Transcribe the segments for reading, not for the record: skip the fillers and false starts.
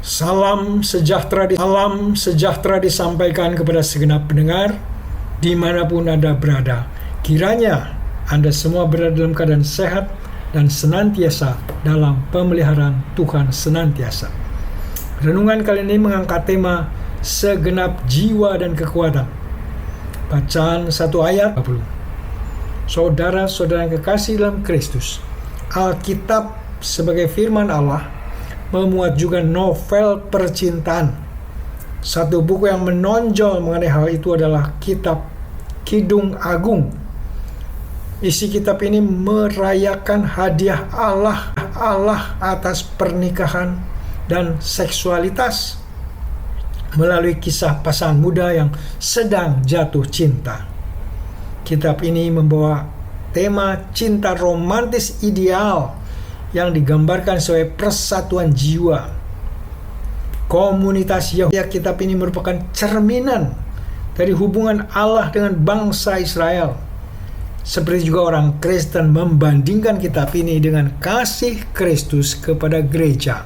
Salam sejahtera disampaikan kepada segenap pendengar dimanapun Anda berada. Kiranya Anda semua berada dalam keadaan sehat dan senantiasa dalam pemeliharaan Tuhan senantiasa. Renungan kali ini mengangkat tema segenap jiwa dan kekuatan. Bacaan satu ayat 20. Saudara-saudara yang kekasih dalam Kristus, Alkitab sebagai firman Allah memuat juga novel percintaan. Satu buku yang menonjol mengenai hal itu adalah kitab Kidung Agung. Isi kitab ini merayakan hadiah Allah atas pernikahan dan seksualitas melalui kisah pasangan muda yang sedang jatuh cinta. Kitab ini membawa tema cinta romantis ideal yang digambarkan sebagai persatuan jiwa. Komunitas Yahudi, kitab ini merupakan cerminan dari hubungan Allah dengan bangsa Israel. Seperti juga orang Kristen membandingkan kitab ini dengan kasih Kristus kepada gereja.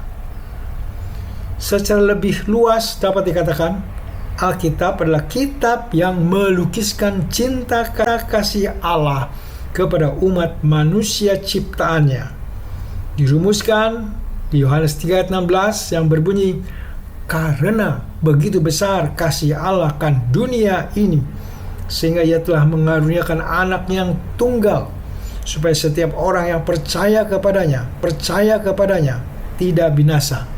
Secara lebih luas dapat dikatakan, Alkitab adalah kitab yang melukiskan cinta kasih Allah kepada umat manusia ciptaannya. Dirumuskan di Yohanes 3:16 yang berbunyi, karena begitu besar kasih Allah akan dunia ini, sehingga ia telah mengaruniakan anaknya yang tunggal, supaya setiap orang yang percaya kepadanya tidak binasa,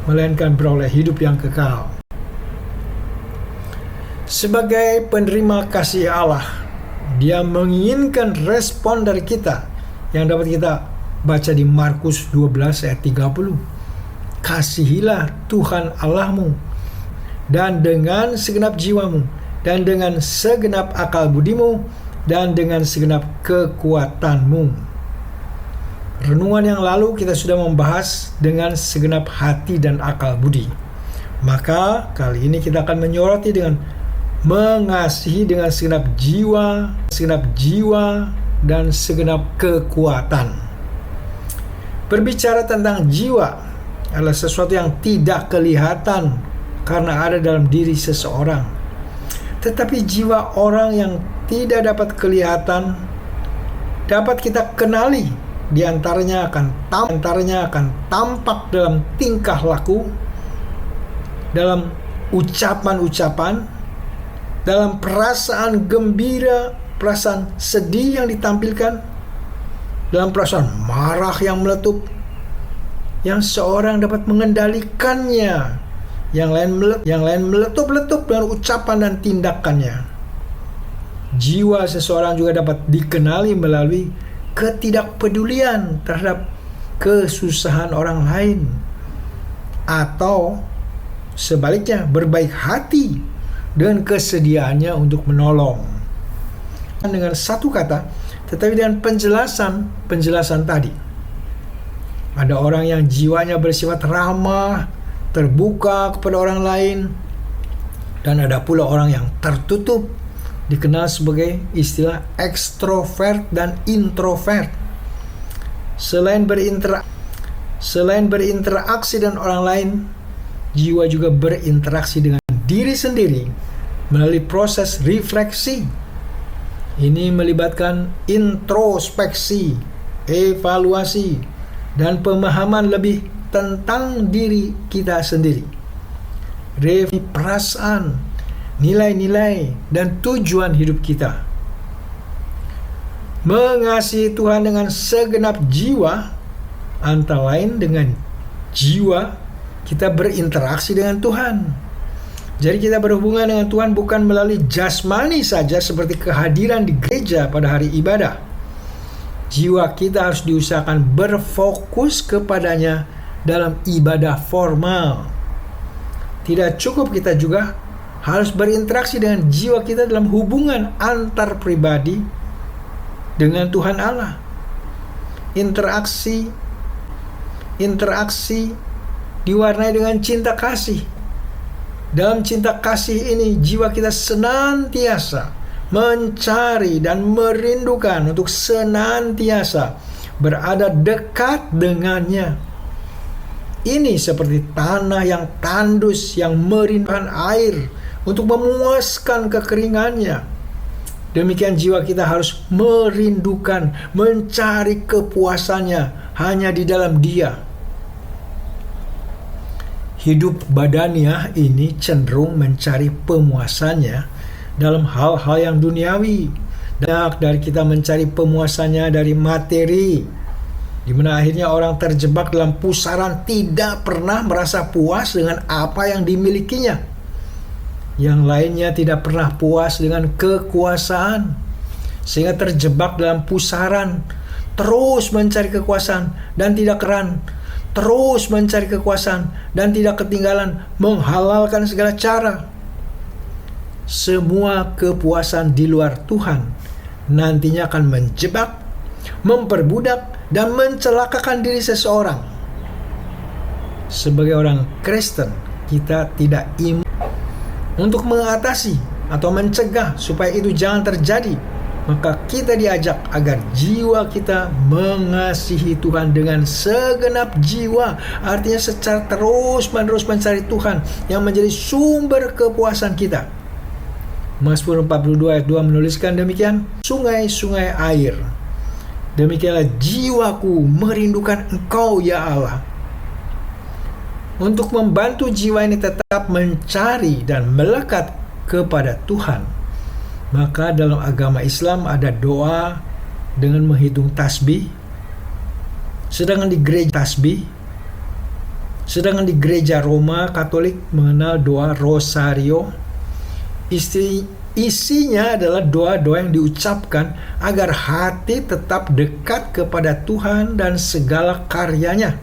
melainkan beroleh hidup yang kekal. Sebagai penerima kasih Allah, Dia menginginkan respon dari kita yang dapat kita baca di Markus 12 ayat 30. Kasihilah Tuhan Allahmu dan dengan segenap jiwamu, dan dengan segenap akal budimu, dan dengan segenap kekuatanmu. Renungan yang lalu kita sudah membahas dengan segenap hati dan akal budi. Maka kali ini kita akan menyoroti dengan mengasihi dengan segenap jiwa dan segenap kekuatan. Berbicara tentang jiwa adalah sesuatu yang tidak kelihatan karena ada dalam diri seseorang. Tetapi jiwa orang yang tidak dapat kelihatan dapat kita kenali. Di antaranya akan tampak dalam tingkah laku, dalam ucapan-ucapan, dalam perasaan gembira, perasaan sedih yang ditampilkan, dalam perasaan marah yang meletup, yang seorang dapat mengendalikannya, yang lain meletup-letup dengan ucapan dan tindakannya. Jiwa seseorang juga dapat dikenali melalui ketidakpedulian terhadap kesusahan orang lain, atau sebaliknya berbaik hati dengan kesediaannya untuk menolong. Dengan satu kata, tetapi dengan penjelasan tadi. Ada orang yang jiwanya bersifat ramah, terbuka kepada orang lain, dan ada pula orang yang tertutup, dikenal sebagai istilah ekstrovert dan introvert. Selain berinteraksi dengan orang lain, jiwa juga berinteraksi dengan diri sendiri melalui proses refleksi. Ini melibatkan introspeksi, evaluasi, dan pemahaman lebih tentang diri kita sendiri. Revisi perasaan, nilai-nilai, dan tujuan hidup kita. Mengasihi Tuhan dengan segenap jiwa, antara lain dengan jiwa kita berinteraksi dengan Tuhan. Jadi kita berhubungan dengan Tuhan bukan melalui jasmani saja seperti kehadiran di gereja pada hari ibadah. Jiwa kita harus diusahakan berfokus kepadanya dalam ibadah formal. Tidak cukup, kita juga harus berinteraksi dengan jiwa kita dalam hubungan antar pribadi dengan Tuhan Allah. Interaksi diwarnai dengan cinta kasih. Dalam cinta kasih ini, jiwa kita senantiasa mencari dan merindukan untuk senantiasa berada dekat dengannya. ini seperti tanah yang tandus yang merindukan air untuk memuaskan kekeringannya. Demikian jiwa kita harus merindukan, mencari kepuasannya hanya di dalam Dia. Hidup badaniah ini cenderung mencari pemuasannya dalam hal-hal yang duniawi. Banyak dari kita mencari pemuasannya dari materi, di mana akhirnya orang terjebak dalam pusaran tidak pernah merasa puas dengan apa yang dimilikinya. Yang lainnya tidak pernah puas dengan kekuasaan, sehingga terjebak dalam pusaran, terus mencari kekuasaan dan tidak keran, terus mencari kekuasaan dan tidak ketinggalan, menghalalkan segala cara. Semua kepuasan di luar Tuhan nantinya akan menjebak, memperbudak, dan mencelakakan diri seseorang. Sebagai orang Kristen, kita tidak imun untuk mengatasi atau mencegah supaya itu jangan terjadi. Maka kita diajak agar jiwa kita mengasihi Tuhan dengan segenap jiwa. Artinya secara terus-menerus mencari Tuhan yang menjadi sumber kepuasan kita. Mazmur 42 ayat 2 menuliskan demikian, sungai-sungai air, demikianlah jiwaku merindukan Engkau ya Allah. Untuk membantu jiwa ini tetap mencari dan melekat kepada Tuhan, maka dalam agama Islam ada doa dengan menghitung tasbih. Sedangkan di gereja Roma Katolik mengenal doa rosario. Isinya adalah doa-doa yang diucapkan agar hati tetap dekat kepada Tuhan dan segala karyanya.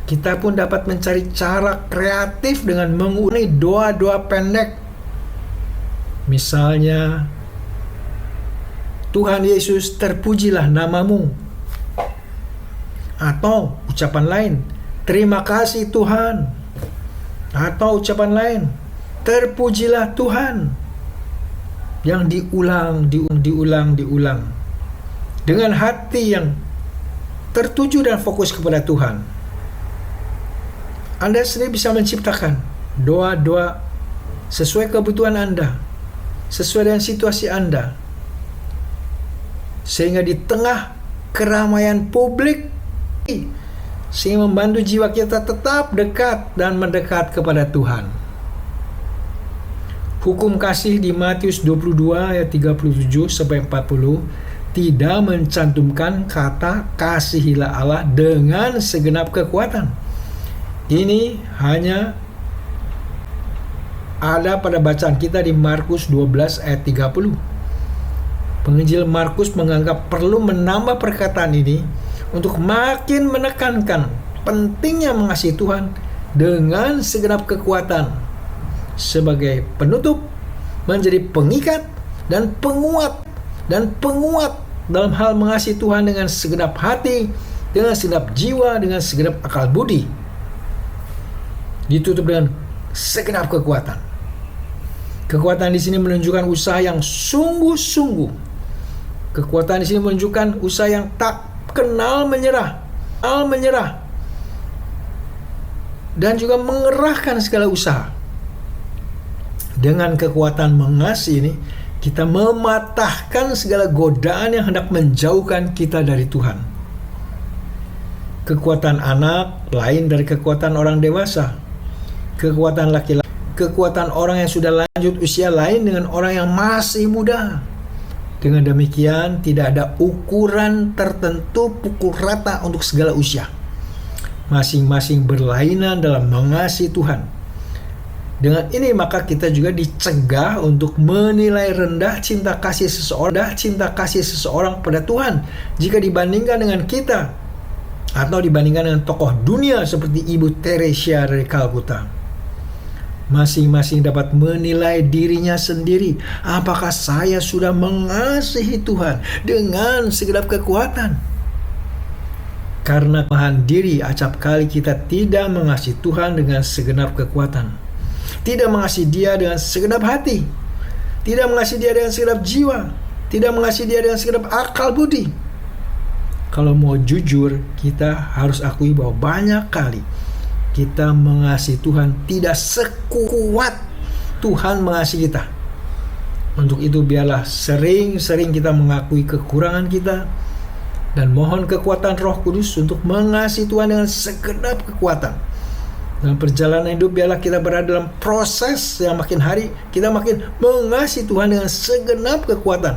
Kita pun dapat mencari cara kreatif dengan mengulangi doa-doa pendek. Misalnya, Tuhan Yesus, terpujilah namamu. Atau ucapan lain, terima kasih Tuhan. Atau ucapan lain, terpujilah Tuhan. Yang diulang dengan hati yang tertuju dan fokus kepada Tuhan. Anda sendiri bisa menciptakan doa-doa sesuai kebutuhan Anda, sesuai dengan situasi Anda, sehingga di tengah keramaian publik, sehingga membantu jiwa kita tetap dekat dan mendekat kepada Tuhan. Hukum kasih di Matius 22 ayat 37 sampai 40 tidak mencantumkan kata kasihilah Allah dengan segenap kekuatan. Ini hanya ada pada bacaan kita di Markus 12 ayat 30. Penginjil Markus menganggap perlu menambah perkataan ini untuk makin menekankan pentingnya mengasihi Tuhan dengan segenap kekuatan sebagai penutup, menjadi pengikat dan penguat dalam hal mengasihi Tuhan dengan segenap hati, dengan segenap jiwa, dengan segenap akal budi. Ditutup dengan segenap kekuatan. Kekuatan di sini menunjukkan usaha yang sungguh-sungguh. Kekuatan di sini menunjukkan usaha yang tak kenal menyerah, dan juga mengerahkan segala usaha. Dengan kekuatan mengasihi ini, kita mematahkan segala godaan yang hendak menjauhkan kita dari Tuhan. Kekuatan anak lain dari kekuatan orang dewasa. Kekuatan laki-laki, kekuatan orang yang sudah lanjut usia lain dengan orang yang masih muda. Dengan demikian, tidak ada ukuran tertentu pukul rata untuk segala usia. Masing-masing berlainan dalam mengasihi Tuhan. Dengan ini maka kita juga dicegah untuk menilai rendah cinta kasih seseorang pada Tuhan jika dibandingkan dengan kita, atau dibandingkan dengan tokoh dunia seperti Ibu Teresia dari Kalkuta. Masing-masing dapat menilai dirinya sendiri. Apakah saya sudah mengasihi Tuhan dengan segenap kekuatan? Karena kelemahan diri, acap kali kita tidak mengasihi Tuhan dengan segenap kekuatan, tidak mengasihi Dia dengan segenap hati, tidak mengasihi Dia dengan segenap jiwa, tidak mengasihi Dia dengan segenap akal budi. Kalau mau jujur, kita harus akui bahwa banyak kali kita mengasihi Tuhan tidak sekuat Tuhan mengasihi kita. Untuk itu biarlah sering-sering kita mengakui kekurangan kita dan mohon kekuatan Roh Kudus untuk mengasihi Tuhan dengan segenap kekuatan. Dalam perjalanan hidup biarlah kita berada dalam proses yang makin hari kita makin mengasihi Tuhan dengan segenap kekuatan,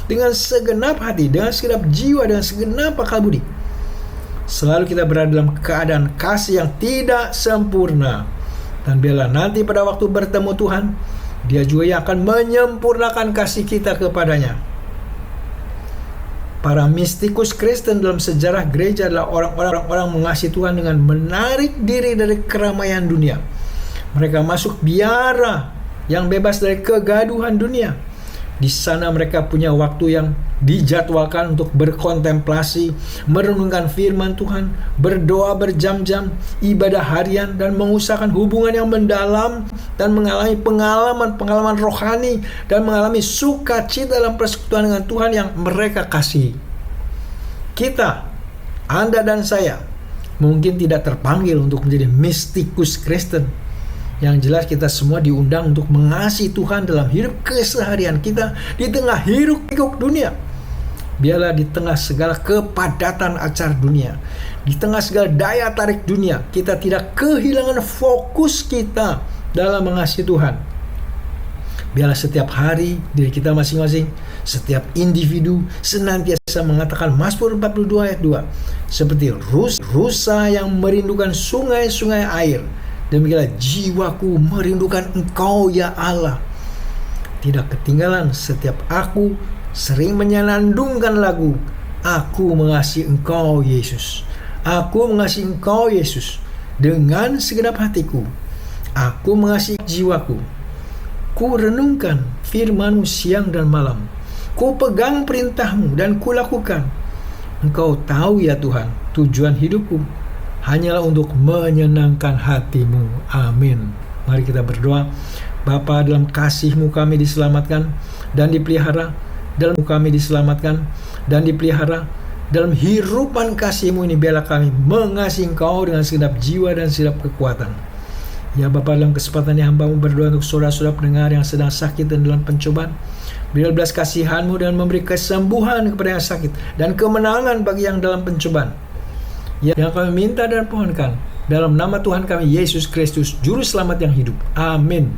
dengan segenap hati, dengan segenap jiwa, dengan segenap akal budi. Selalu kita berada dalam keadaan kasih yang tidak sempurna. Dan biarlah nanti pada waktu bertemu Tuhan, Dia juga yang akan menyempurnakan kasih kita kepadanya. Para mistikus Kristen dalam sejarah gereja adalah orang-orang mengasihi Tuhan dengan menarik diri dari keramaian dunia. Mereka masuk biara yang bebas dari kegaduhan dunia. Di sana mereka punya waktu yang dijadwalkan untuk berkontemplasi, merenungkan firman Tuhan, berdoa berjam-jam, ibadah harian, dan mengusahakan hubungan yang mendalam, dan mengalami pengalaman rohani, dan mengalami sukacita dalam persekutuan dengan Tuhan yang mereka kasihi. Kita, Anda dan saya, mungkin tidak terpanggil untuk menjadi mistikus Kristen. Yang jelas kita semua diundang untuk mengasihi Tuhan dalam hidup keseharian kita di tengah hiruk-pikuk dunia. Biarlah di tengah segala kepadatan acar dunia, di tengah segala daya tarik dunia, kita tidak kehilangan fokus kita dalam mengasihi Tuhan. Biarlah setiap hari diri kita masing-masing, setiap individu senantiasa mengatakan Mazmur 42 ayat 2, seperti rusa yang merindukan sungai-sungai air, demikianlah jiwaku merindukan Engkau ya Allah. Tidak ketinggalan setiap aku sering menyanandungkan lagu, aku mengasihi Engkau Yesus. Aku mengasihi Engkau Yesus dengan segenap hatiku. Aku mengasihi jiwaku. Ku renungkan firman-Mu siang dan malam. Ku pegang perintah-Mu dan ku lakukan. Engkau tahu ya Tuhan, tujuan hidupku hanyalah untuk menyenangkan hati-Mu. Amin. Mari kita berdoa. Bapa, dalam kasih-Mu kami diselamatkan dan dipelihara. Dalam kami diselamatkan dan dipelihara. Dalam hirupan kasih-Mu ini biarlah kami mengasihi Engkau dengan segenap jiwa dan segenap kekuatan. Ya Bapa, dalam kesempatan ini hamba-Mu berdoa untuk saudara-saudara pendengar yang sedang sakit dan dalam pencobaan. Berilah belas kasihan-Mu dan memberi kesembuhan kepada yang sakit dan kemenangan bagi yang dalam pencobaan. Yang kami minta dan pohonkan dalam nama Tuhan kami Yesus Kristus, Juru Selamat yang hidup. Amin.